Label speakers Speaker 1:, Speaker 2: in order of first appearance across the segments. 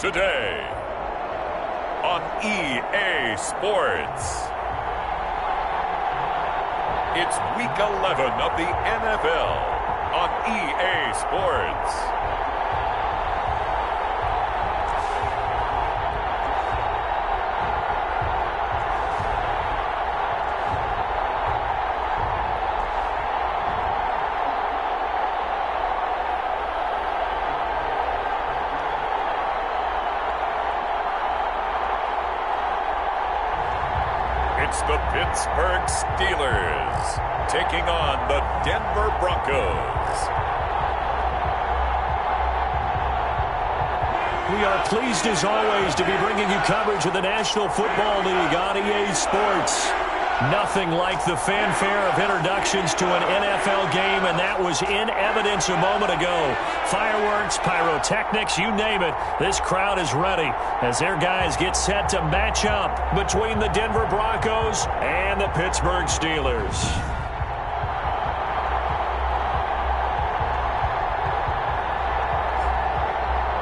Speaker 1: today on EA Sports. It's Week 11 of the NFL on EA Sports. It's the Pittsburgh Steelers taking on the Denver Broncos.
Speaker 2: We are pleased as always to be bringing you coverage of the National Football League on EA Sports. Nothing like the fanfare of introductions to an NFL game, and that was in evidence a moment ago. Fireworks, pyrotechnics, you name it. This crowd is ready as their guys get set to match up between the Denver Broncos and the Pittsburgh Steelers.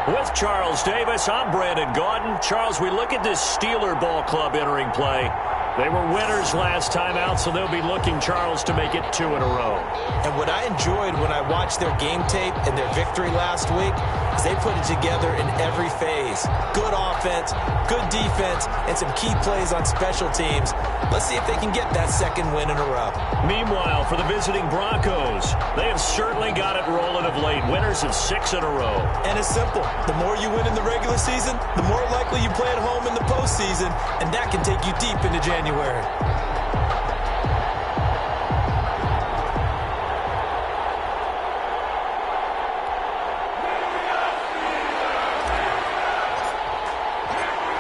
Speaker 2: With Charles Davis, I'm Brandon Gaudin. Charles, we look at this Steeler ball club entering play. They were winners last time out, so they'll be looking, Charles, to make it 2 in a row.
Speaker 3: And what I enjoyed when I watched their game tape and their victory last week is they put it together in every phase. Good offense, good defense, and some key plays on special teams. Let's see if they can get that second win in a row.
Speaker 2: Meanwhile, for the visiting Broncos, they have certainly got it rolling of late. Winners of 6 in a row.
Speaker 3: And it's simple. The more you win in the regular season, the more likely you play at home in the postseason, and that can take you deep into January. The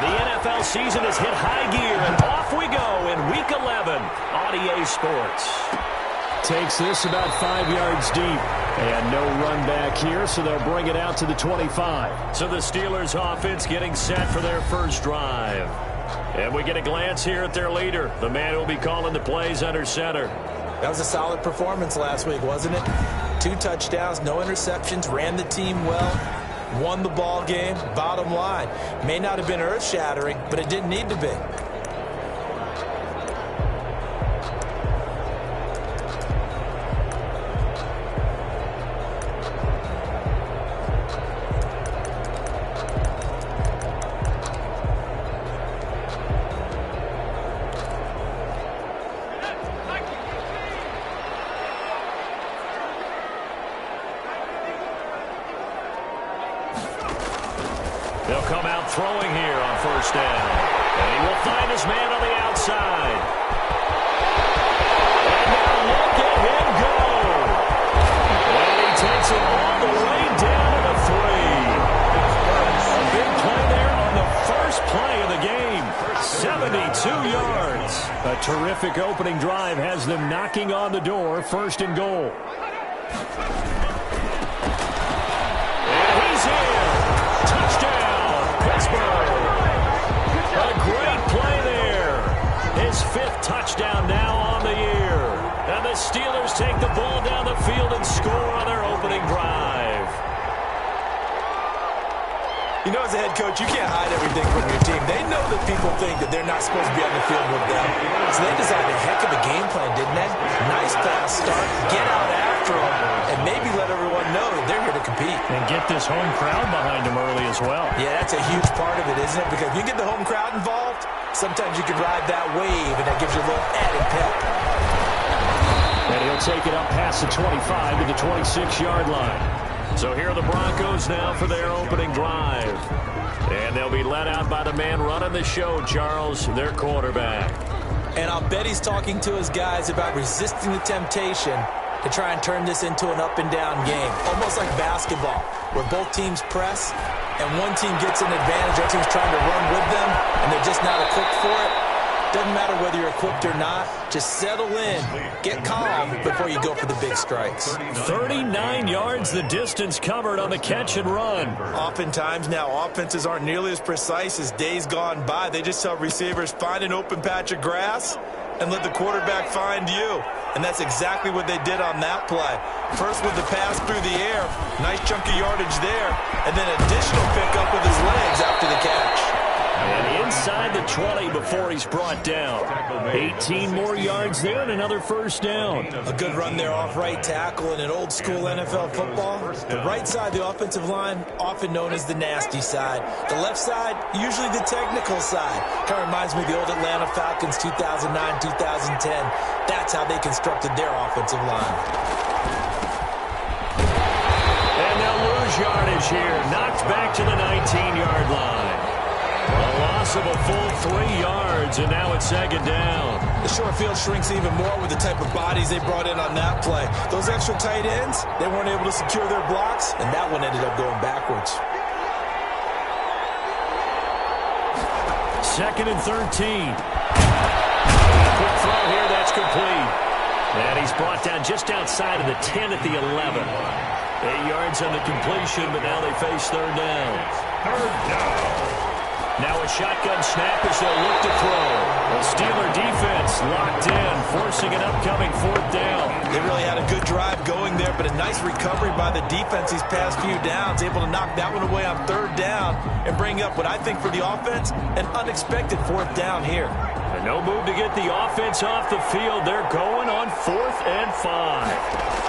Speaker 2: NFL season has hit high gear, and off we go in Week 11 on EA Sports. Takes this about 5 yards deep. And no run back here, so they'll bring it out to the 25. So the Steelers offense getting set for their first drive. And we get a glance here at their leader, the man who will be calling the plays under center.
Speaker 3: That was a solid performance last week, wasn't it? 2 touchdowns, no interceptions, ran the team well, won the ball game. Bottom line, may not have been earth-shattering, but it didn't need to be.
Speaker 2: They'll come out throwing here on first down. And he will find his man on the outside. And now look at him go. And he takes it all the way down to the 3. A big play there on the first play of the game. 72 yards. A terrific opening drive has them knocking on the door, 1st and goal. And he's in. Touchdown, Pittsburgh. A great play there. His 5th touchdown now on the year. And the Steelers take the ball down the field and score on their opening drive.
Speaker 3: You know, as a head coach, you can't hide everything from your team. They know that people think that they're not supposed to be on the field with them. So they designed a heck of a game plan, didn't they? Nice fast start, get out after them, and maybe let everyone know that they're here to compete.
Speaker 2: And get this home crowd behind them early as well.
Speaker 3: Yeah, that's a huge part of it, isn't it? Because if you get the home crowd involved, sometimes you can ride that wave, and that gives you a little added pep.
Speaker 2: And he'll take it up past the 25 to the 26-yard line. So here are the Broncos now for their opening drive. And they'll be led out by the man running the show, Charles, their quarterback.
Speaker 3: And I'll bet he's talking to his guys about resisting the temptation to try and turn this into an up-and-down game. Almost like basketball, where both teams press, and one team gets an advantage, the other team's trying to run with them, and they're just not equipped for it. Doesn't matter whether you're equipped or not. Just settle in, get calm before you go for the big strikes.
Speaker 2: 39 yards the distance covered on the catch and run.
Speaker 3: Oftentimes now, offenses aren't nearly as precise as days gone by. They just tell receivers, find an open patch of grass and let the quarterback find you. And that's exactly what they did on that play. First with the pass through the air, nice chunk of yardage there, and then additional pickup with his legs after the catch.
Speaker 2: And inside the 20 before he's brought down. 18 more yards there and another first down.
Speaker 3: A good run there off right tackle in an old school NFL football. The right side, the offensive line, often known as the nasty side. The left side, usually the technical side. Kind of reminds me of the old Atlanta Falcons 2009, 2010. That's how they constructed their offensive line.
Speaker 2: And they'll lose yardage here. Knocked back to the 19-yard line. A loss of a full 3 yards, and now it's second down.
Speaker 3: The short field shrinks even more with the type of bodies they brought in on that play. Those extra tight ends, they weren't able to secure their blocks, and that one ended up going backwards.
Speaker 2: Second and 13. Quick throw here, that's complete. And he's brought down just outside of the 10 at the 11. 8 yards on the completion, but now they face third down.
Speaker 1: Third down.
Speaker 2: Now a shotgun snap as they'll look to throw. The Steeler defense locked in, forcing an upcoming fourth down.
Speaker 3: They really had a good drive going there, but a nice recovery by the defense these past few downs, able to knock that one away on third down and bring up what I think for the offense, an unexpected fourth down here.
Speaker 2: And no move to get the offense off the field. They're going on 4th and 5.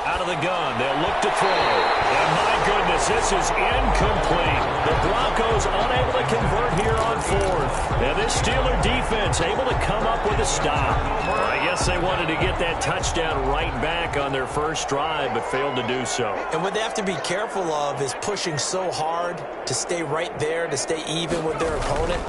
Speaker 2: Out of the gun, they'll look to throw. And my goodness, this is incomplete. The Broncos unable to convert here on 4th. And this Steeler defense able to come up with a stop. Well, I guess they wanted to get that touchdown right back on their first drive, but failed to do so.
Speaker 3: And what they have to be careful of is pushing so hard to stay right there, to stay even with their opponent,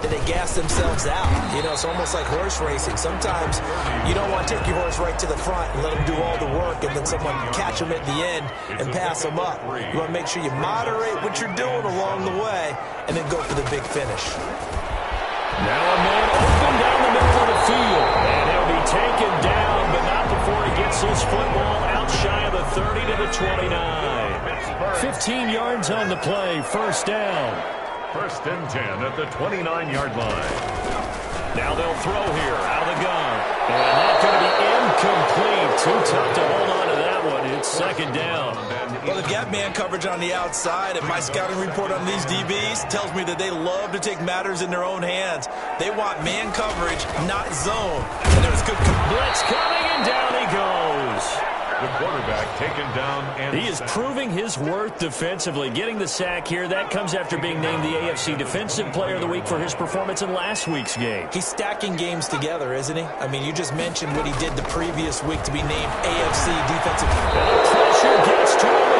Speaker 3: that they gas themselves out. You know, it's almost like horse racing. Sometimes you don't want to take your horse right to the front and let them do all the work, and then someone catch them at the end and pass them up. You want to make sure you moderate what you're doing along the way and then go for the big finish.
Speaker 2: Now a man open down the middle of the field, and he'll be taken down, but not before he gets this football out shy of the 30 to the 29. 15 yards on the play, first down.
Speaker 1: First and 10 at the 29-yard line.
Speaker 2: Now they'll throw here, out of the gun. And that's going to be incomplete. Too tough to hold on to that one. It's second down.
Speaker 3: Well, they've got man coverage on the outside, and my scouting report on these DBs tells me that they love to take matters in their own hands. They want man coverage, not zone. And there's good
Speaker 2: blitz coming, and down he goes.
Speaker 1: The quarterback taken down. And
Speaker 2: he is proving his worth defensively, getting the sack here. That comes after being named the AFC Defensive Player of the Week for his performance in last week's game.
Speaker 3: He's stacking games together, isn't he? I mean, you just mentioned what he did the previous week to be named AFC Defensive Player.
Speaker 2: And the pressure gets to him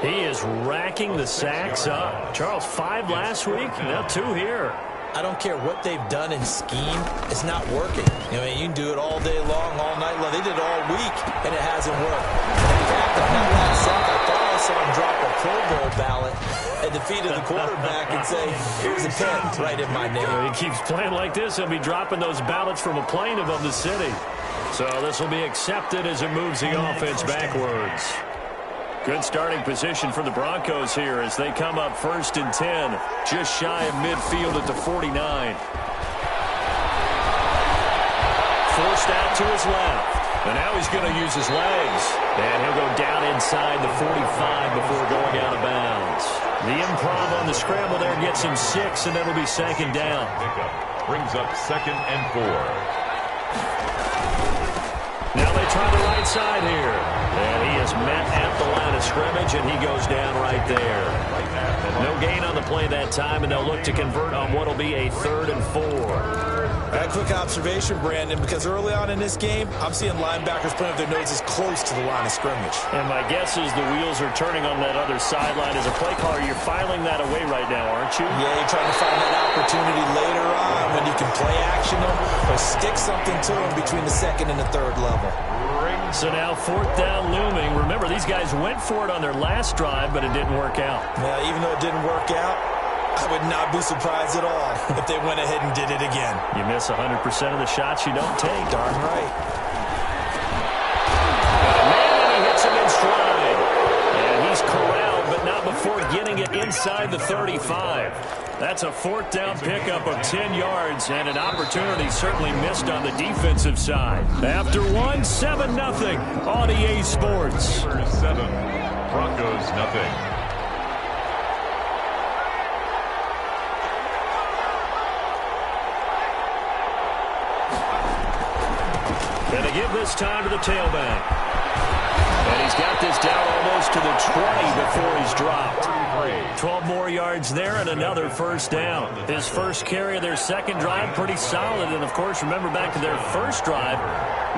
Speaker 2: again. He is racking the sacks up. Charles, 5 last week, now 2 here.
Speaker 3: I don't care what they've done in scheme. It's not working. I mean, you can do it all day long, all night long. They did it all week, and it hasn't worked. In fact, on that last sack, I thought I saw him drop a Pro Bowl ballot at the feet of the quarterback and say, here's a pin right in my name.
Speaker 2: He keeps playing like this. He'll be dropping those ballots from a plane above the city. So this will be accepted as it moves the offense backwards. Good starting position for the Broncos here as they come up first and 10, just shy of midfield at the 49. Forced out to his left, and now he's going to use his legs. And he'll go down inside the 45 before going out of bounds. The improv on the scramble there gets him 6, and that'll be second down.
Speaker 1: Brings up second and 4.
Speaker 2: Now they try the right side here. And he is met at the line of scrimmage, and he goes down right there. No gain on the play that time, and they'll look to convert on what will be a 3rd and 4.
Speaker 3: A quick observation, Brandon, because early on in this game, I'm seeing linebackers putting their noses close to the line of scrimmage.
Speaker 2: And my guess is the wheels are turning on that other sideline. As a play caller, you're filing that away right now, aren't you?
Speaker 3: Yeah, you're trying to find that opportunity later on when you can play action them or stick something to them between the 2nd and the 3rd level.
Speaker 2: So now 4th down looming. Remember, these guys went for it on their last drive, but it didn't work out.
Speaker 3: Now, even though it didn't work out, I would not be surprised at all if they went ahead and did it again.
Speaker 2: You miss 100% of the shots you don't take.
Speaker 3: Darn right.
Speaker 2: Man, and he hits him in stride. And he's corralled, but not before getting it inside the 35. That's a fourth down pickup of 10 yards and an opportunity certainly missed on the defensive side. After one, 7-0 on EA Sports.
Speaker 1: 7, Broncos nothing.
Speaker 2: Gonna give this time to the tailback. And he's got this down almost to the 20 before he's dropped. 12 more yards there and another first down. His first carry of their second drive, pretty solid. And, of course, remember back to their first drive,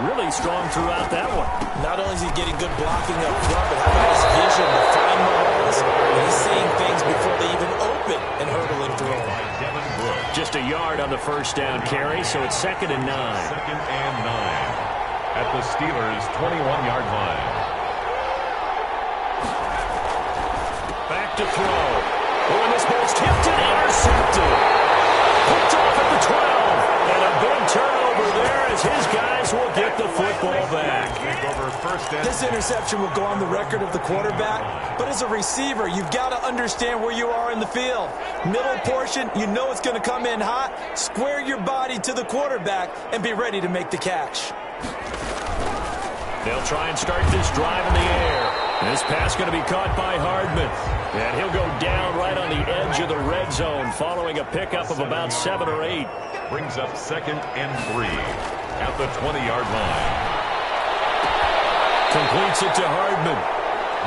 Speaker 2: really strong throughout that one.
Speaker 3: Not only is he getting good blocking up front, but how about his vision to find the holes? He's seeing things before they even open and hurdling through them.
Speaker 2: Just a yard on the first down carry, so it's 2nd and 9.
Speaker 1: 2nd and 9 at the Steelers' 21-yard line.
Speaker 2: Back to throw. Oh, and this ball's tipped and intercepted. Picked off at the 12. And a big turnover there as his guys will get the football back.
Speaker 3: This interception will go on the record of the quarterback, but as a receiver, you've got to understand where you are in the field. Middle portion, you know it's going to come in hot. Square your body to the quarterback and be ready to make the catch.
Speaker 2: They'll try and start this drive in the air. This pass going to be caught by Hardman. And he'll go down right on the edge of the red zone following a pickup of about 7 or 8.
Speaker 1: Brings up 2nd and 3 at the 20-yard line.
Speaker 2: Completes it to Hardman.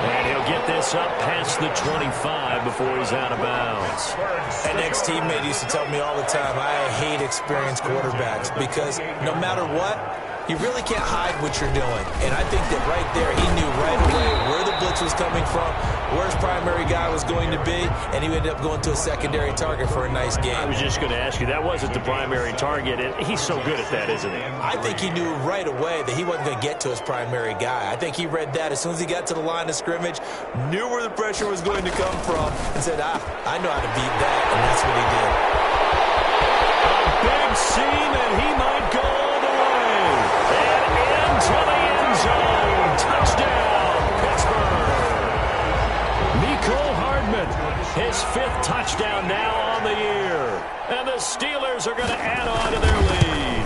Speaker 2: And he'll get this up past the 25 before he's out of bounds.
Speaker 3: An ex-teammate used to tell me all the time, I hate experienced quarterbacks because no matter what, you really can't hide what you're doing. And I think that right there, he knew right away where the blitz was coming from, where his primary guy was going to be, and he ended up going to a secondary target for a nice game.
Speaker 2: I was just going to ask you, that wasn't the primary target, and he's so good at that, isn't he?
Speaker 3: I think he knew right away that he wasn't going to get to his primary guy. I think he read that as soon as he got to the line of scrimmage, knew where the pressure was going to come from, and said, I know how to beat that, and that's what he did.
Speaker 2: A big seam, and he might go all the way. And into the end zone. Touchdown, Pittsburgh. Nicole Hardman, his 5th touchdown now on the year. And the Steelers are going to add on to their lead.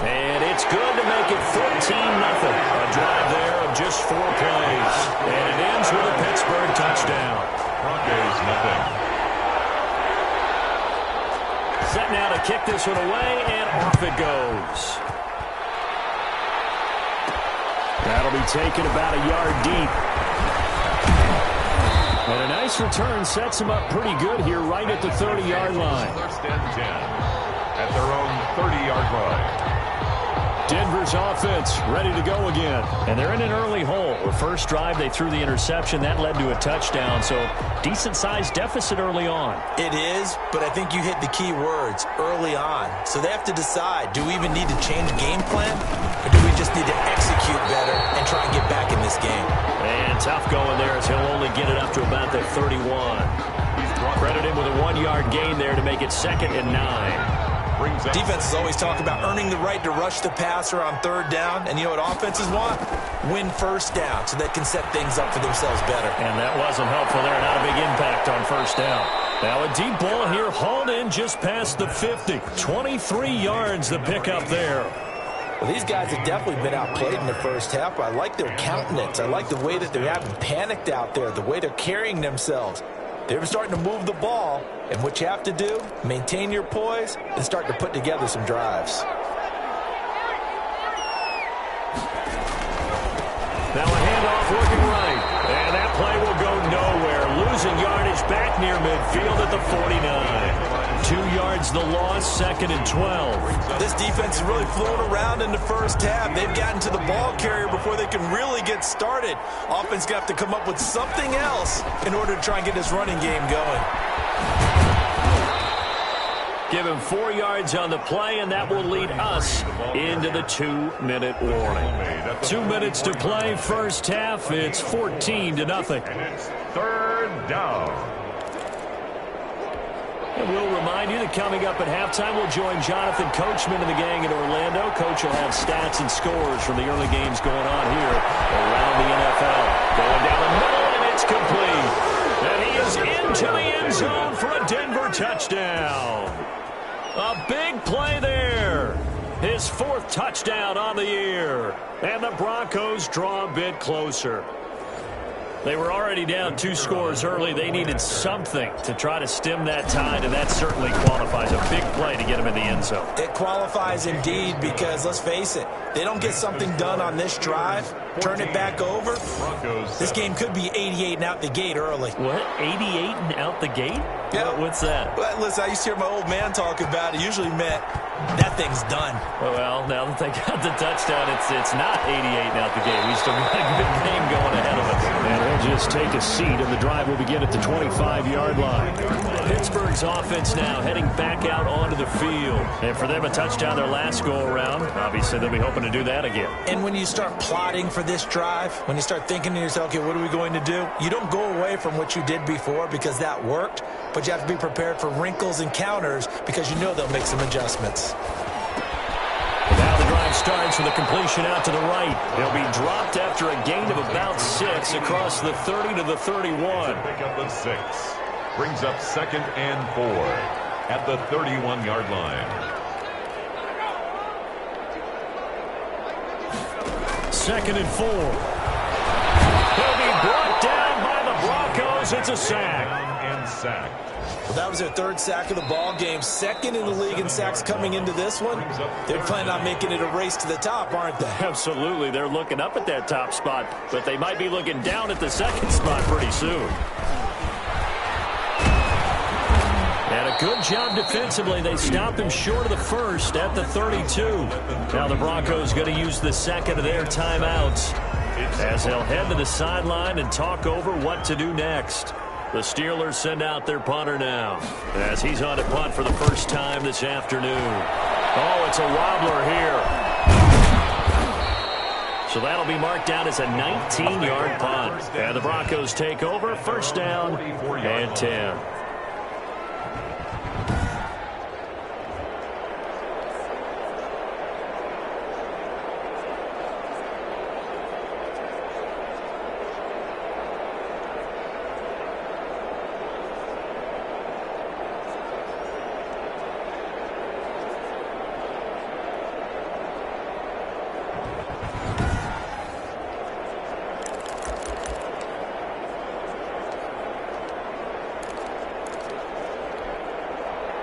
Speaker 2: And it's good to make it 14-0. A drive there of just 4 plays. And it ends with a Pittsburgh touchdown.
Speaker 1: Broncos nothing.
Speaker 2: Set now to kick this one away, and off it goes. That'll be taken about a yard deep. And a nice return sets him up pretty good here right at the 30-yard line.
Speaker 1: 1st and 10 at their own 30-yard line.
Speaker 2: Denver's offense ready to go again. And they're in an early hole. The first drive, they threw the interception. That led to a touchdown, so decent-sized deficit early on.
Speaker 3: It is, but I think you hit the key words, early on. So they have to decide, do we even need to change game plan, or do we just need to execute better and try and get back in this game?
Speaker 2: And tough going there as he'll only get it up to about the 31. Credit him with a 1-yard gain there to make it 2nd and 9.
Speaker 3: Defenses always talk about earning the right to rush the passer on 3rd down. And you know what offenses want? Win 1st down so they can set things up for themselves better.
Speaker 2: And that wasn't helpful there. Not a big impact on 1st down. Now a deep ball here hauled in just past the 50. 23 yards the pickup there.
Speaker 3: Well, these guys have definitely been outplayed in the first half. I like their countenance. I like the way that they're having panicked out there, the way they're carrying themselves. They're starting to move the ball, and what you have to do, maintain your poise and start to put together some drives.
Speaker 2: Now a handoff looking right, and that play will go nowhere. Losing yardage back near midfield at the 49. 2 yards the loss, 2nd and 12.
Speaker 3: This defense is really flown around in the first half. They've gotten to the ball carrier before they can really get started. Offense got to come up with something else in order to try and get this running game going.
Speaker 2: Give him 4 yards on the play, and that will lead us into the 2-minute warning. 2 minutes to play, first half. It's 14-0.
Speaker 1: And it's 3rd down.
Speaker 2: And we'll remind you that coming up at halftime, we'll join Jonathan Coachman and the gang in Orlando. Coach will have stats and scores from the early games going on here around the NFL. Going down the middle, and it's complete. And he is into the end zone for a Denver touchdown. A big play there. His 4th touchdown on the year. And the Broncos draw a bit closer. They were already down 2 scores early. They needed something to try to stem that tide, and that certainly qualifies. A big play to get them in the end zone.
Speaker 3: It qualifies indeed because, let's face it, they don't get something done on this drive, turn it back over, this game could be 88 and out the gate early.
Speaker 2: What? 88 and out the gate?
Speaker 3: Yeah.
Speaker 2: What's that?
Speaker 3: Well, listen, I used to hear my old man talk about it. Usually meant that thing's done.
Speaker 2: Well, now that they got the touchdown, it's not 88 and out the gate. We still got a good game going ahead of us. And they'll just take a seat, and the drive will begin at the 25-yard line. Pittsburgh's offense now heading back out onto the field. And for them, a touchdown their last go-around. Obviously, they'll be hoping to do that again.
Speaker 3: And when you start plotting for this drive, when you start thinking to yourself, okay, what are we going to do? You don't go away from what you did before because that worked, but you have to be prepared for wrinkles and counters because you know they'll make some adjustments.
Speaker 2: Now the drive starts with a completion out to the right. He'll be dropped after a gain of about 6 across the 30 to the 31.
Speaker 1: Pick up the 6. Brings up 2nd and 4 at the 31-yard line.
Speaker 2: 2nd and 4. He'll be brought down by the Broncos. It's a sack.
Speaker 1: And sacked.
Speaker 3: Well, that was their 3rd sack of the ball game. 2nd in the league in sacks coming into this one. They're planning on making it a race to the top, aren't they?
Speaker 2: Absolutely. They're looking up at that top spot, but they might be looking down at the 2nd spot pretty soon. And a good job defensively. They stopped him short of the 1st at the 32. Now the Broncos going to use the 2nd of their timeouts as they'll head to the sideline and talk over what to do next. The Steelers send out their punter now as he's on to punt for the first time this afternoon. Oh, it's a wobbler here. So that'll be marked down as a 19-yard punt. And the Broncos take over, 1st down and 10.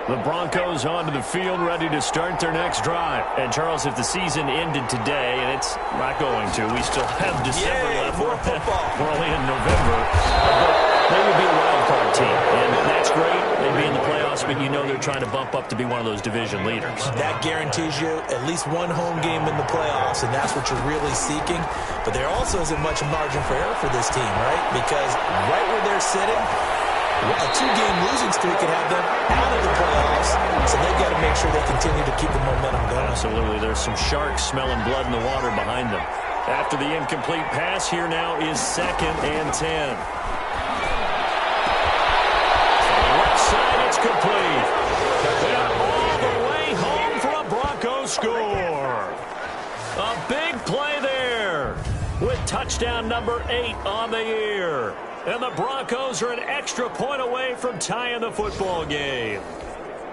Speaker 2: The Broncos onto the field, ready to start their next drive. And, Charles, if the season ended today, and it's not going to, we still have December left.
Speaker 3: More football.
Speaker 2: We're only in November. But they would be a wild card team, and that's great. They'd be in the playoffs, but you know they're trying to bump up to be one of those division leaders.
Speaker 3: That guarantees you at least one home game in the playoffs, and that's what you're really seeking. But there also isn't much margin for error for this team, right? Because right where they're sitting, a 2-game losing streak could have them out of the playoffs, so they've got to make sure they continue to keep the momentum going.
Speaker 2: Absolutely. There's some sharks smelling blood in the water behind them. After the incomplete pass, here now is 2nd and 10. On the left side, it's complete. And all the way home for a Broncos score. A big play there with touchdown number 8 on the year. And the Broncos are an extra point away from tying the football game.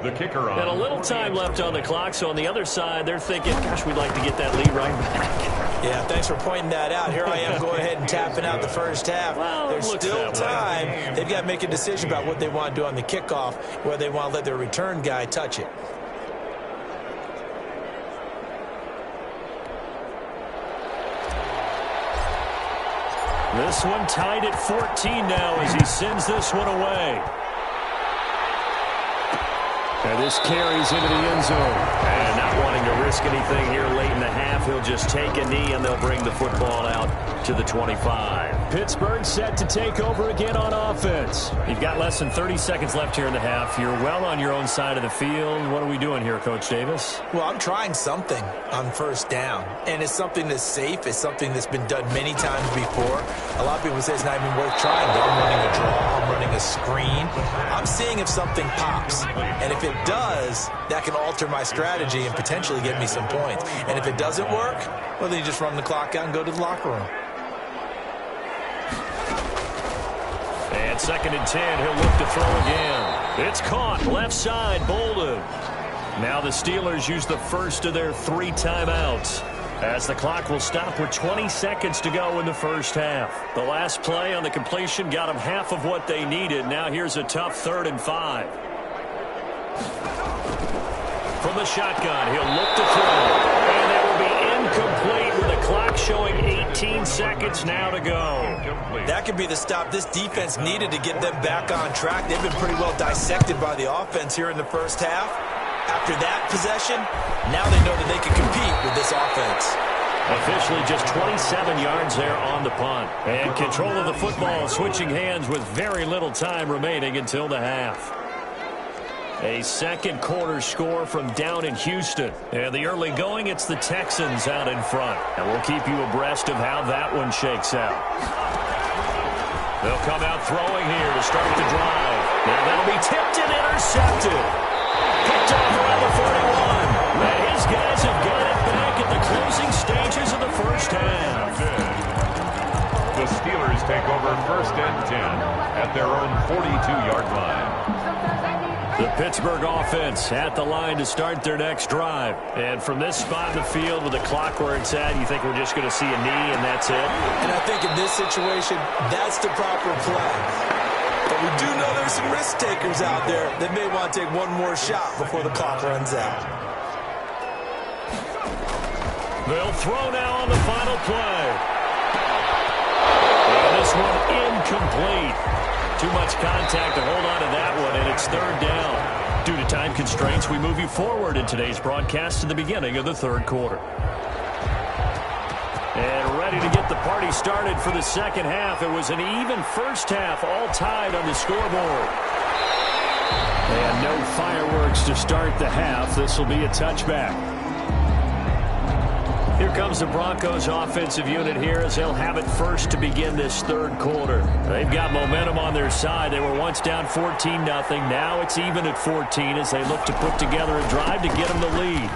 Speaker 1: The kicker on.
Speaker 2: And a little time left on the clock, so on the other side, they're thinking, gosh, we'd like to get that lead right back.
Speaker 3: Yeah, thanks for pointing that out. Here I am going ahead and tapping out the first half.
Speaker 2: Well,
Speaker 3: there's still time. They've got to make a decision about what they want to do on the kickoff, whether they want to let their return guy touch it.
Speaker 2: This one tied at 14 now as he sends this one away. And this carries into the end zone. And not wanting to risk anything here late in the half, he'll just take a knee and they'll bring the football out to the 25. Pittsburgh set to take over again on offense. You've got less than 30 seconds left here in the half. You're well on your own side of the field. What are we doing here, Coach Davis?
Speaker 3: Well, I'm trying something on 1st down. And it's something that's safe. It's something that's been done many times before. A lot of people say it's not even worth trying. I'm running a draw. I'm running a screen. I'm seeing if something pops. And if it does, that can alter my strategy and potentially get me some points. And if it doesn't work, well, then you just run the clock out and go to the locker room.
Speaker 2: And 2nd and 10, he'll look to throw again. It's caught. Left side, Bolden. Now the Steelers use the first of their 3 timeouts, as the clock will stop with 20 seconds to go in the first half. The last play on the completion got them half of what they needed. Now here's a tough 3rd and 5. From the shotgun, he'll look to throw. And it will be incomplete with the clock showing 18 seconds now to go.
Speaker 3: That could be the stop this defense needed to get them back on track. They've been pretty well dissected by the offense here in the first half. After that possession, now they know that they can compete with this offense.
Speaker 2: Officially just 27 yards there on the punt. And control of the football switching hands with very little time remaining until the half. A second quarter score from down in Houston. And the early going, it's the Texans out in front. And we'll keep you abreast of how that one shakes out. They'll come out throwing here to start the drive. Now that'll be tipped and intercepted. Picked off around the 41. And his guys have got it back at the closing stages of the first half.
Speaker 1: The Steelers take over 1st and 10 at their own 42-yard line.
Speaker 2: The Pittsburgh offense at the line to start their next drive. And from this spot in the field with the clock where it's at, you think we're just going to see a knee and that's it?
Speaker 3: And I think in this situation, that's the proper play. But we do know there's some risk takers out there that may want to take one more shot before the clock runs out.
Speaker 2: They'll throw now on the final play. And this one incomplete. Too much contact to hold on to that one, and it's 3rd down. Due to time constraints, we move you forward in today's broadcast to the beginning of the 3rd quarter. And ready to get the party started for the second half. It was an even first half, all tied on the scoreboard. And no fireworks to start the half. This will be a touchback. Here comes the Broncos offensive unit here as they'll have it first to begin this 3rd quarter. They've got momentum on their side. They were once down 14-0. Now it's even at 14 as they look to put together a drive to get them the lead.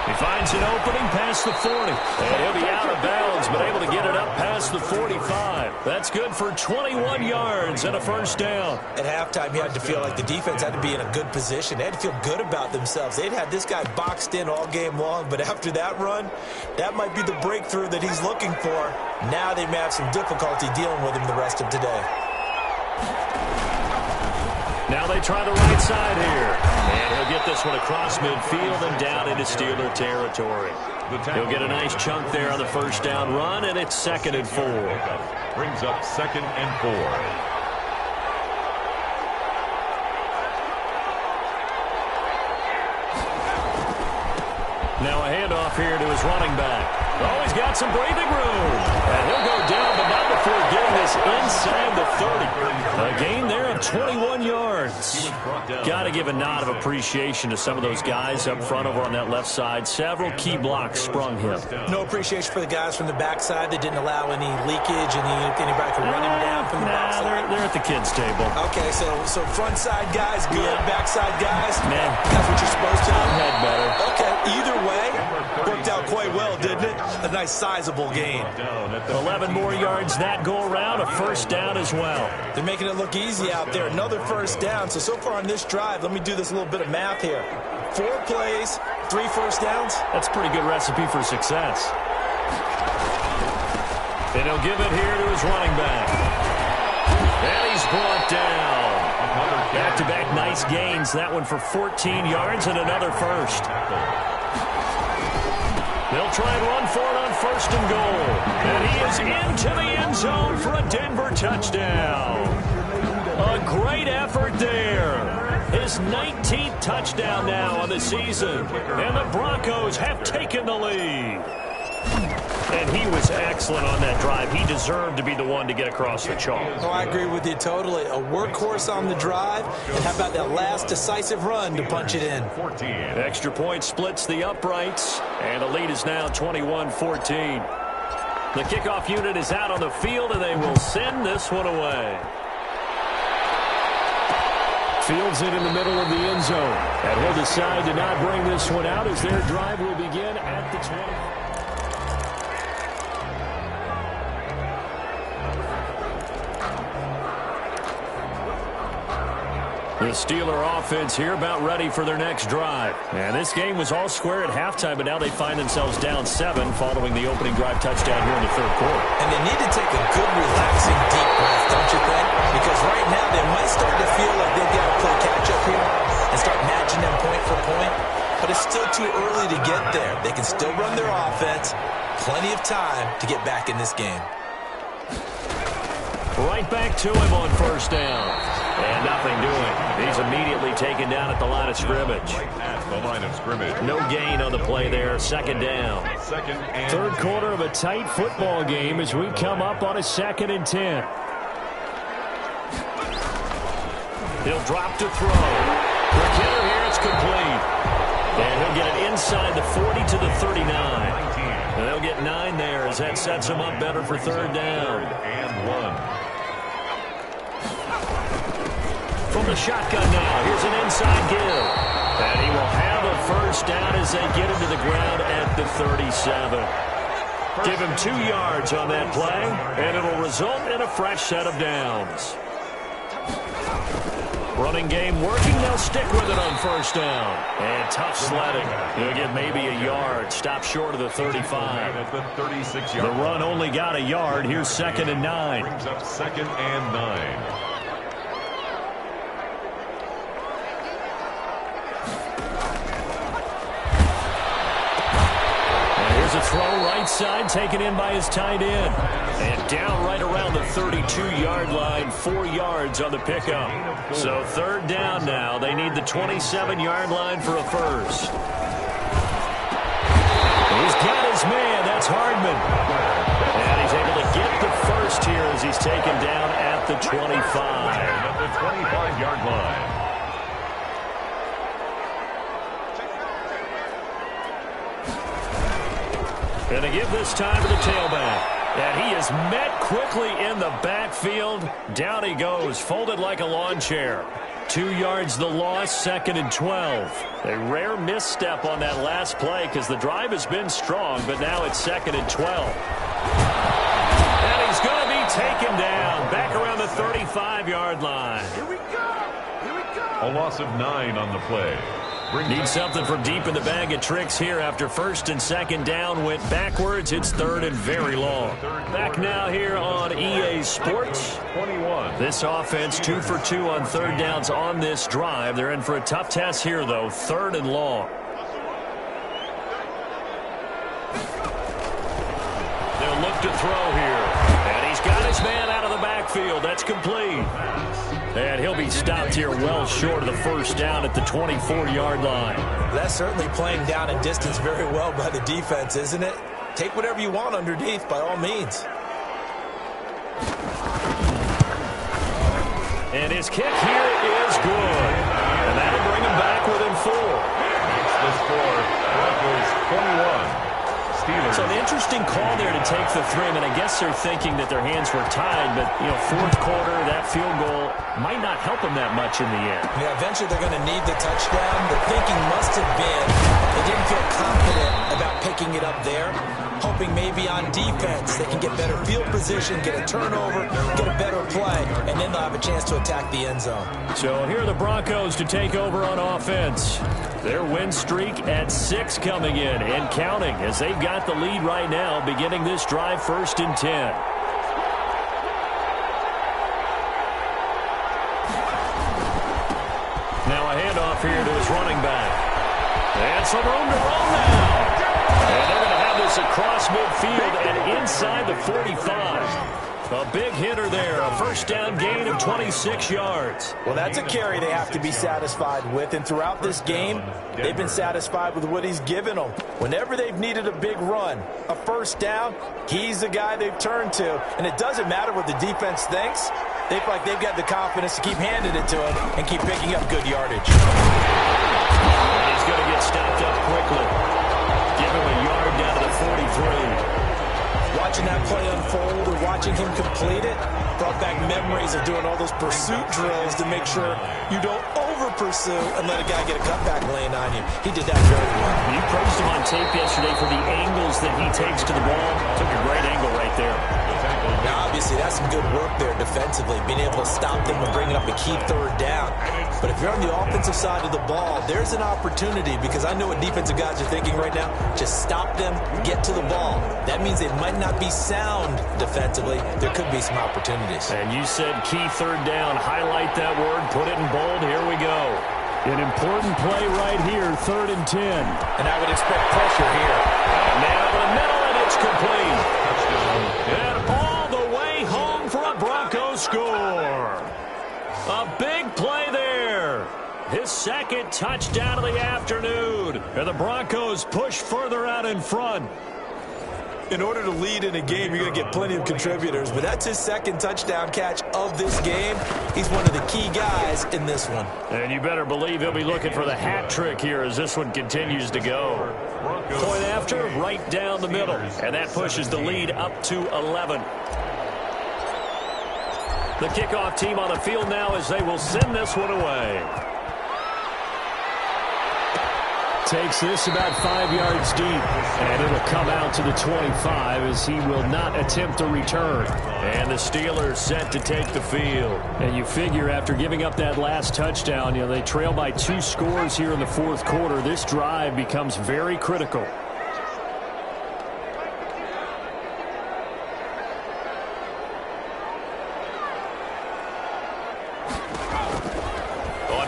Speaker 2: He finds an opening past the 40. And he'll be out of bounds, but able to get it up past the 45. That's good for 21 yards and a first down.
Speaker 3: At halftime, you had to feel like the defense had to be in a good position. They had to feel good about themselves. They'd had this guy boxed in all game long, but after that run, that might be the breakthrough that he's looking for. Now they may have some difficulty dealing with him the rest of today.
Speaker 2: Now they try the right side here. And he'll get this one across midfield and down into Steeler territory. He'll get a nice chunk there on the first down run, and it's 2nd and 4.
Speaker 1: Brings up 2nd and 4.
Speaker 2: Now a handoff here to his running back. Oh, he's got some breathing room. And he'll go down, but not before getting this inside the 30. A gain there of 21 yards. Got to give a nod of appreciation to some of those guys up front over on that left side. Several key blocks sprung him.
Speaker 3: No appreciation for the guys from the backside that didn't allow any leakage and anybody could run him down from the backside.
Speaker 2: They're at the kids' table.
Speaker 3: Okay, so front side guys good, backside guys,
Speaker 2: man,
Speaker 3: that's what you're supposed to do.
Speaker 2: Head better.
Speaker 3: Okay, either way, worked out quite well, didn't it? A nice sizable gain.
Speaker 2: 11 more yards that go around, a first down as well.
Speaker 3: They're making it look easy out there. Another first down. So far on this drive, let me do this little bit of math here. 4 plays, 3 first downs.
Speaker 2: That's a pretty good recipe for success. And he'll give it here to his running back. And he's brought down. Back-to-back nice gains. That one for 14 yards and another first. They'll try and run for it on 1st and goal. And he is into the end zone for a Denver touchdown. A great effort there. His 19th touchdown now on the season. And the Broncos have taken the lead. And he was excellent on that drive. He deserved to be the one to get across the chalk.
Speaker 3: Oh, I agree with you totally. A workhorse on the drive. And how about that last decisive run to punch it in?
Speaker 1: 14.
Speaker 2: Extra point splits the uprights. And the lead is now 21-14. The kickoff unit is out on the field, and they will send this one away. Fields it in the middle of the end zone. And he'll decide to not bring this one out as their drive will begin at the 20. The Steeler offense here about ready for their next drive. And this game was all square at halftime, but now they find themselves down 7 following the opening drive touchdown here in the third quarter.
Speaker 3: And they need to take a good, relaxing, deep breath, don't you think? Because right now they might start to feel like they've got to play catch-up here and start matching them point for point. But it's still too early to get there. They can still run their offense. Plenty of time to get back in this game.
Speaker 2: Right back to him on first down. And nothing doing. He's immediately taken down at the line of scrimmage.
Speaker 1: Right at the line of scrimmage.
Speaker 2: No gain on the play there. Second down. Third quarter of a tight football game as we come up on a 2nd and 10. He'll drop to throw. For Killer here, it's complete. And he'll get it inside the 40 to the 39. And they'll get 9 there as that sets him up better for third down.
Speaker 1: And 1.
Speaker 2: From the shotgun now, here's an inside give. And he will have a first down as they get him to the ground at the 37. Give him 2 yards on that play, and it'll result in a fresh set of downs. Running game working, they'll stick with it on first down. And tough sledding. He'll get maybe a yard, stop short of the 35.
Speaker 1: At the 36-yard
Speaker 2: The run only got a yard. Here's 2nd and 9.
Speaker 1: brings up 2nd and 9.
Speaker 2: A throw right side taken in by his tight end. And down right around the 32-yard line, 4 yards on the pickup. So third down now. They need the 27-yard line for a first. He's got his man. That's Hardman. And he's able to get the first here as he's taken down at the 25.
Speaker 1: At the 25-yard line.
Speaker 2: And to give this time to the tailback. And he is met quickly in the backfield. Down he goes, folded like a lawn chair. 2 yards the loss, 2nd and 12. A rare misstep on that last play because the drive has been strong, but now it's 2nd and 12. And he's going to be taken down back around the 35-yard line.
Speaker 1: Here we go. A loss of 9 on the play.
Speaker 2: Need something from deep in the bag of tricks here after 1st and 2nd down went backwards. It's 3rd and very long. Back now here on EA Sports.
Speaker 1: 21.
Speaker 2: This offense 2 for 2 on 3rd downs on this drive. They're in for a tough test here, though. 3rd and long. They'll look to throw here. And he's got his man out of the backfield. That's complete. And he'll be stopped here well short of the first down at the 24-yard line.
Speaker 3: That's certainly playing down and distance very well by the defense, isn't it? Take whatever you want underneath, by all means.
Speaker 2: And his kick here is good. And that'll bring him back within 4.
Speaker 1: It's the score. Broncos 21. Steelers.
Speaker 2: So an interesting call there to take the 3. I mean, I guess they're thinking that their hands were tied, but, you know, 4th quarter, that field goal might not help them that much in the end.
Speaker 3: Yeah, eventually they're going to need the touchdown. The thinking must have been they didn't feel confident about picking it up there, hoping maybe on defense they can get better field position, get a turnover, get a better play, and then they'll have a chance to attack the end zone.
Speaker 2: So here are the Broncos to take over on offense. Their win streak at 6 coming in and counting as they've got the lead right now beginning this drive 1st and 10. Now a handoff here to his running back. And some room to run now. And they're going to have this across midfield and inside the 45. A big hitter there, a first down gain of 26 yards.
Speaker 3: Well, that's a carry they have to be satisfied with, and throughout this game, they've been satisfied with what he's given them. Whenever they've needed a big run, a first down, he's the guy they've turned to. And it doesn't matter what the defense thinks. They feel like they've got the confidence to keep handing it to him and keep picking up good yardage.
Speaker 2: And he's going to get stopped up quickly. Give him a yard down to the 43.
Speaker 3: Watching that play unfold or watching him complete it brought back memories of doing all those pursuit drills to make sure you don't over-pursue and let a guy get a cutback lane on you. He did that very well.
Speaker 2: You praised him on tape yesterday for the angles that he takes to the ball. Took a great angle right there.
Speaker 3: Now, obviously, that's some good work there defensively, being able to stop them and bring it up a key 3rd down. But if you're on the offensive side of the ball, there's an opportunity, because I know what defensive guys are thinking right now. Just stop them, get to the ball. That means they might not be sound defensively. There could be some opportunities.
Speaker 2: And you said key third down. Highlight that word, put it in bold. Here we go. An important play right here, 3rd and 10.
Speaker 3: And I would expect pressure here.
Speaker 2: And now to the middle, and it's complete. And all the way home for a Broncos score. A big play there. His 2nd touchdown of the afternoon. And the Broncos push further out in front.
Speaker 3: In order to lead in a game, you're going to get plenty of contributors. But that's his 2nd touchdown catch of this game. He's one of the key guys in this one.
Speaker 2: And you better believe he'll be looking for the hat trick here as this one continues to go. Point after, right down the middle. And that pushes the lead up to 11. The kickoff team on the field now as they will send this one away. Takes this about 5 yards deep, and it'll come out to the 25 as he will not attempt a return. And the Steelers set to take the field. And you figure after giving up that last touchdown, they trail by 2 scores here in the 4th quarter. This drive becomes very critical.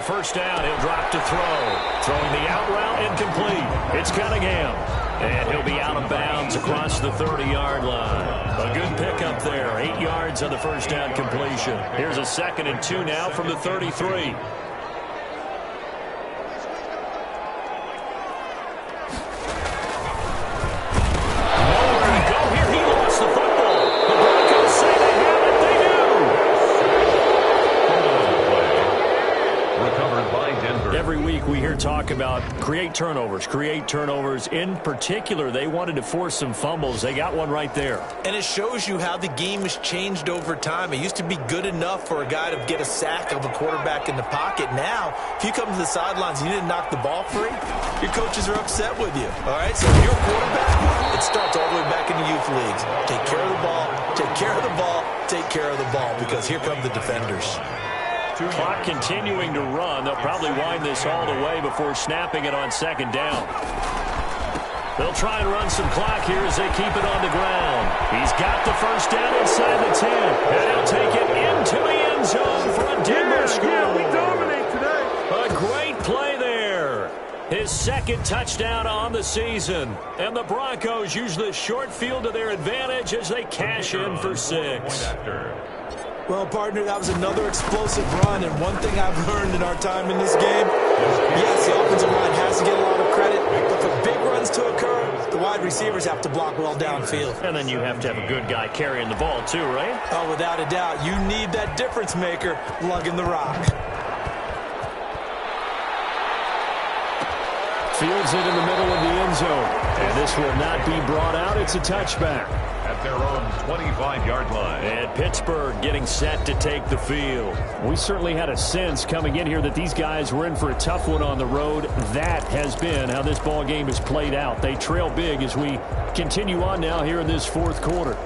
Speaker 2: First down, he'll drop to throw. Throwing the out route, incomplete. It's Cunningham. And he'll be out of bounds across the 30-yard line. A good pickup there. 8 yards on the first down completion. Here's a 2nd and 2 now from the 33. Talk about create turnovers. In particular, they wanted to force some fumbles. They got one right there.
Speaker 3: And it shows you how the game has changed over time. It used to be good enough for a guy to get a sack of a quarterback in the pocket. Now, if you come to the sidelines and you didn't knock the ball free, your coaches are upset with you. All right, so if you're a quarterback, it starts all the way back in the youth leagues. Take care of the ball, take care of the ball, take care of the ball, because here come the defenders.
Speaker 2: Clock continuing to run. They'll probably wind this all the way before snapping it on 2nd down. They'll try and run some clock here as they keep it on the ground. He's got the first down inside the 10. And he'll take it into the end zone for a Denver score.
Speaker 4: Yeah, we dominate today.
Speaker 2: A great play there. His 2nd touchdown on the season. And the Broncos use the short field to their advantage as they cash in for 6.
Speaker 3: Well, partner, that was another explosive run, and one thing I've learned in our time in this game, yes, the offensive line has to get a lot of credit, but for big runs to occur, the wide receivers have to block well downfield.
Speaker 2: And then you have to have a good guy carrying the ball too, right?
Speaker 3: Oh, without a doubt. You need that difference maker lugging the rock.
Speaker 2: Fields it in the middle of the end zone, and this will not be brought out. It's a touchback.
Speaker 1: At their own 25-yard line.
Speaker 2: And Pittsburgh getting set to take the field. We certainly had a sense coming in here that these guys were in for a tough one on the road. That has been how this ball game has played out. They trail big as we continue on now here in this 4th quarter.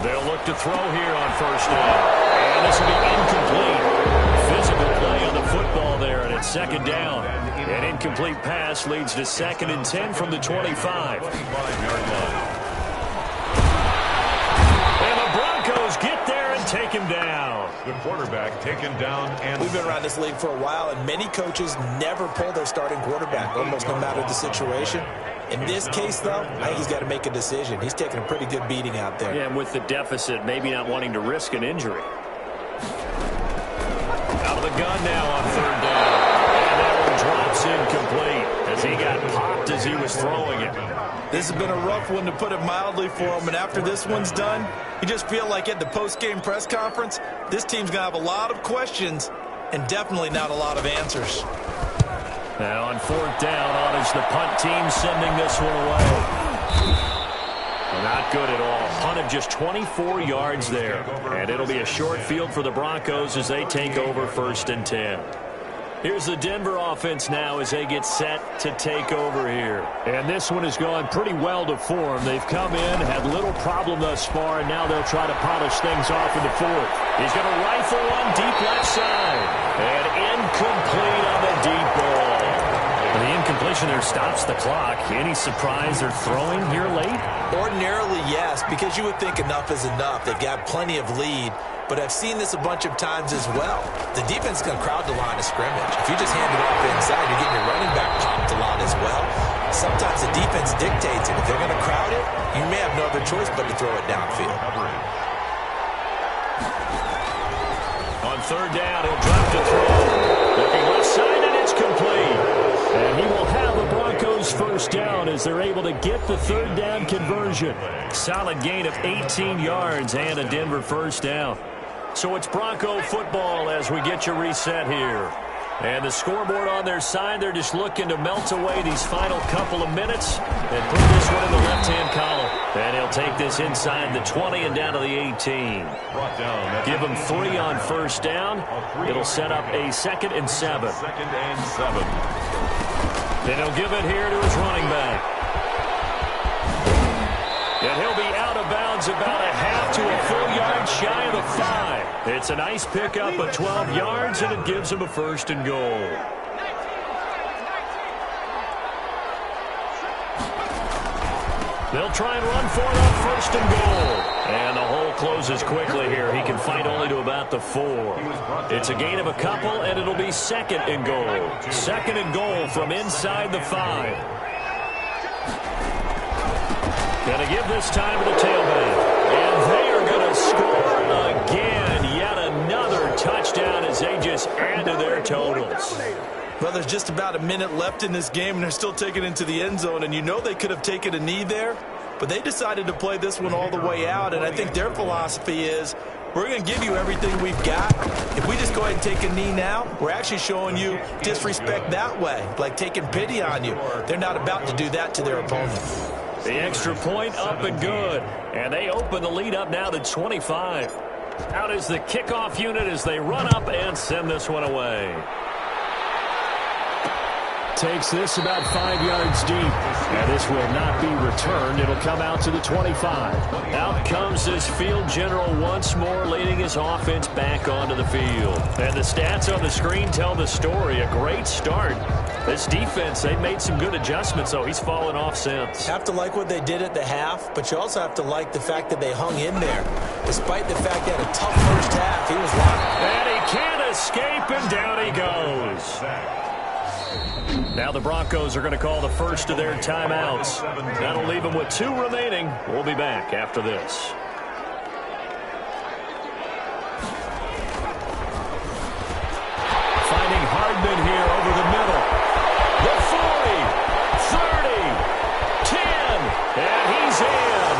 Speaker 2: They'll look to throw here on first down. And this will be incomplete. Physical play on the football there, and it's 2nd down. An incomplete pass leads to 2nd and 10 from the 25.
Speaker 1: 25-yard line.
Speaker 2: And the Broncos get there and take him down.
Speaker 1: The quarterback taken down. And
Speaker 3: we've been around this league for a while, and many coaches never pull their starting quarterback, almost no matter the situation. In this case, though, I think he's got to make a decision. He's taking a pretty good beating out there.
Speaker 2: Yeah, and with the deficit, maybe not wanting to risk an injury. Out of the gun now on 3rd down. And that one drops incomplete as he got popped as he was throwing it.
Speaker 3: This has been a rough one, to put it mildly, for him. And after this one's done, you just feel like at the post-game press conference, this team's going to have a lot of questions and definitely not a lot of answers.
Speaker 2: Now on 4th down, on is the punt team sending this one away. Not good at all. Punt of just 24 yards there. And it'll be a short field for the Broncos as they take over 1st and 10. Here's the Denver offense now as they get set to take over here. And this one has gone pretty well to form. They've come in, had little problem thus far, and now they'll try to polish things off in the fourth. He's going to rifle one deep left side. And incomplete on the deep ball.
Speaker 4: The incompletion there stops the clock. Any surprise they're throwing here late?
Speaker 3: Ordinarily, yes, because you would think enough is enough. They've got plenty of lead. But I've seen this a bunch of times as well. The defense is going to crowd the line of scrimmage. If you just hand it off inside, you're getting your running back popped a lot as well. Sometimes the defense dictates it. If they're going to crowd it, you may have no other choice but to throw it downfield.
Speaker 2: On third down, he'll drop to throw. Looking left side, and it's complete. And he will have the Broncos first down as they're able to get the third down conversion. Solid gain of 18 yards and a Denver first down. So it's Bronco football as we get you reset here. And the scoreboard on their side, they're just looking to melt away these final couple of minutes and put this one in the left-hand column. And he'll take this inside the 20 and down to the 18. Give him 3 on first down. It'll set up a 2nd and 7. And he'll give it here to his running back. And he'll be out of bounds about a half to a full yard shy of the 5. It's a nice pickup of 12 yards, and it gives him a 1st and goal. They'll try and run for it on 1st and goal. And the hole closes quickly here. He can fight only to about the 4. It's a gain of a couple, and it'll be 2nd and goal. 2nd and goal from inside the 5. Going to give this time to the tailback. And they are going to score again. Yet another touchdown as they just add to their totals.
Speaker 3: Well, there's just about a minute left in this game, and they're still taking it into the end zone. And you know they could have taken a knee there, but they decided to play this one all the way out. And I think their philosophy is, we're going to give you everything we've got. If we just go ahead and take a knee now, we're actually showing you disrespect that way, like taking pity on you. They're not about to do that to their opponent.
Speaker 2: The extra point up and good. And they open the lead up now to 25. Out is the kickoff unit as they run up and send this one away. Takes this about 5 yards deep. And this will not be returned. It'll come out to the 25. Out comes this field general once more, leading his offense back onto the field. And the stats on the screen tell the story. A great start. This defense, they've made some good adjustments, so he's fallen off since.
Speaker 3: Have to like what they did at the half, but you also have to like the fact that they hung in there. Despite the fact they had a tough first half, he was locked.
Speaker 2: And he can't escape, and down he goes. Now the Broncos are going to call the first of their timeouts. That'll leave them with 2 remaining. We'll be back after this. Finding Hardman here over the middle. The 40, 30, 10, and he's in.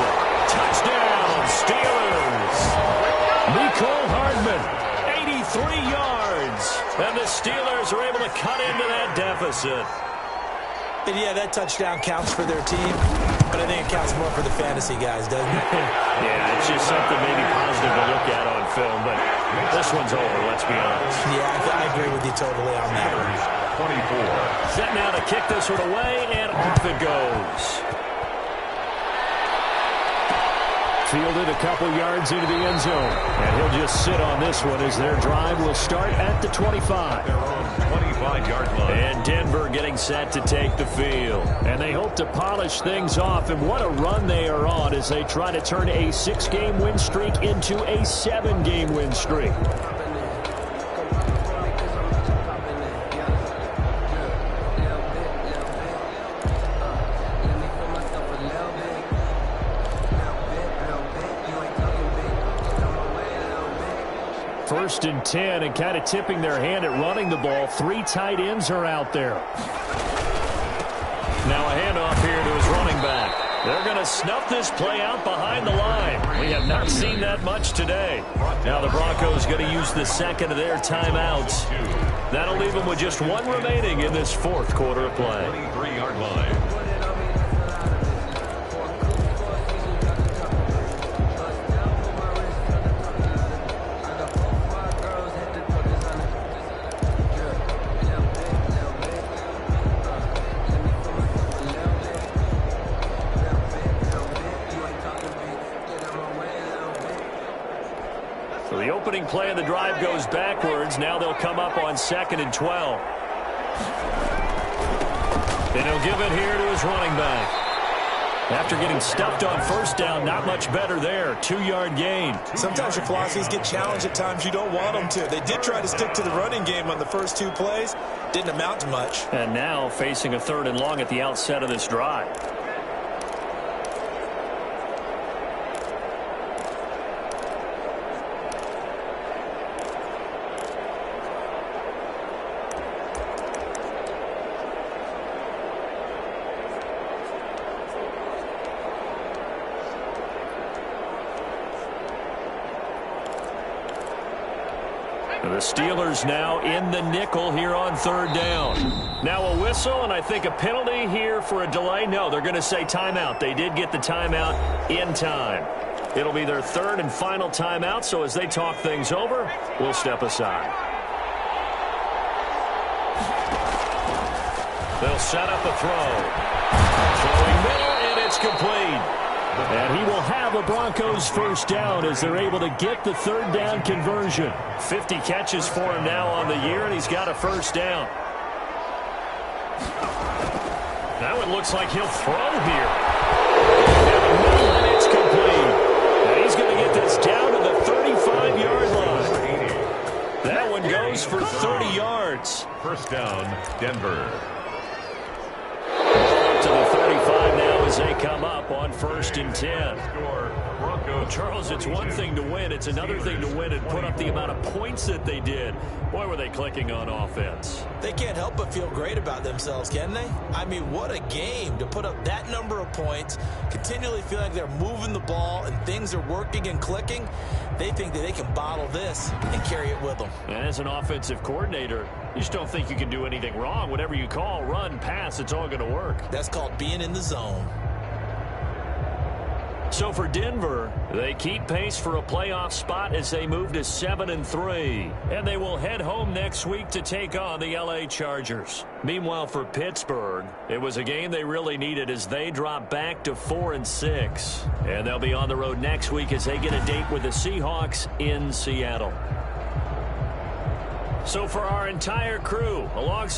Speaker 2: Touchdown, Steelers. Nicole Hardman, 83 yards. And the Steelers are able to cut into that deficit.
Speaker 3: And yeah, that touchdown counts for their team, but I think it counts more for the fantasy guys, doesn't it?
Speaker 2: Yeah, it's just something maybe positive to look at on film, but this one's over, let's be honest.
Speaker 3: Yeah, I agree with you totally on that one.
Speaker 2: 24. Set now to kick this one away, and off it goes. Fielded a couple yards into the end zone. And he'll just sit on this one as their drive will start at the 25.
Speaker 1: Their own 25-yard line.
Speaker 2: And Denver getting set to take the field. And they hope to polish things off. And what a run they are on as they try to turn a 6-game win streak into a 7-game win streak. First and 10, and kind of tipping their hand at running the ball. 3 tight ends are out there. Now a handoff here to his running back. They're going to snuff this play out behind the line. We have not seen that much today. Now the Broncos going to use the 2nd of their timeouts. That'll leave them with just 1 remaining in this 4th quarter of play.
Speaker 1: 23-yard line.
Speaker 2: play of the drive goes backwards. Now they'll come up on 2nd and 12. And he'll give it here to his running back. After getting stuffed on first down, not much better there. 2-yard gain.
Speaker 3: Sometimes your philosophies get challenged at times you don't want them to. They did try to stick to the running game on the first 2 plays. Didn't amount to much.
Speaker 2: And now facing a 3rd and long at the outset of this drive. The Steelers now in the nickel here on 3rd down. Now a whistle, and I think a penalty here for a delay. No, they're going to say timeout. They did get the timeout in time. It'll be their 3rd and final timeout, so as they talk things over, we'll step aside. They'll set up a throw. Throwing middle, and it's complete. And he will have a Broncos first down as they're able to get the 3rd down conversion. 50 catches for him now on the year, and he's got a first down. Now it looks like he'll throw here. And it's complete. And he's going to get this down to the 35-yard line. That one goes for 30 yards.
Speaker 1: First down, Denver.
Speaker 2: To the 35 now as they come up on 1st and 10. Charles, it's one thing to win. It's another thing to win and put up the amount of points that they did. Boy, were they clicking on offense.
Speaker 3: They can't help but feel great about themselves, can they? I mean, what a game to put up that number of points, continually feel like they're moving the ball and things are working and clicking. They think that they can bottle this and carry it with them.
Speaker 2: And as an offensive coordinator, you just don't think you can do anything wrong. Whatever you call, run, pass, it's all going to work.
Speaker 3: That's called being in the zone.
Speaker 2: So for Denver, they keep pace for a playoff spot as they move to 7-3. And they will head home next week to take on the LA Chargers. Meanwhile, for Pittsburgh, it was a game they really needed as they drop back to 4-6. And they'll be on the road next week as they get a date with the Seahawks in Seattle. So for our entire crew, alongside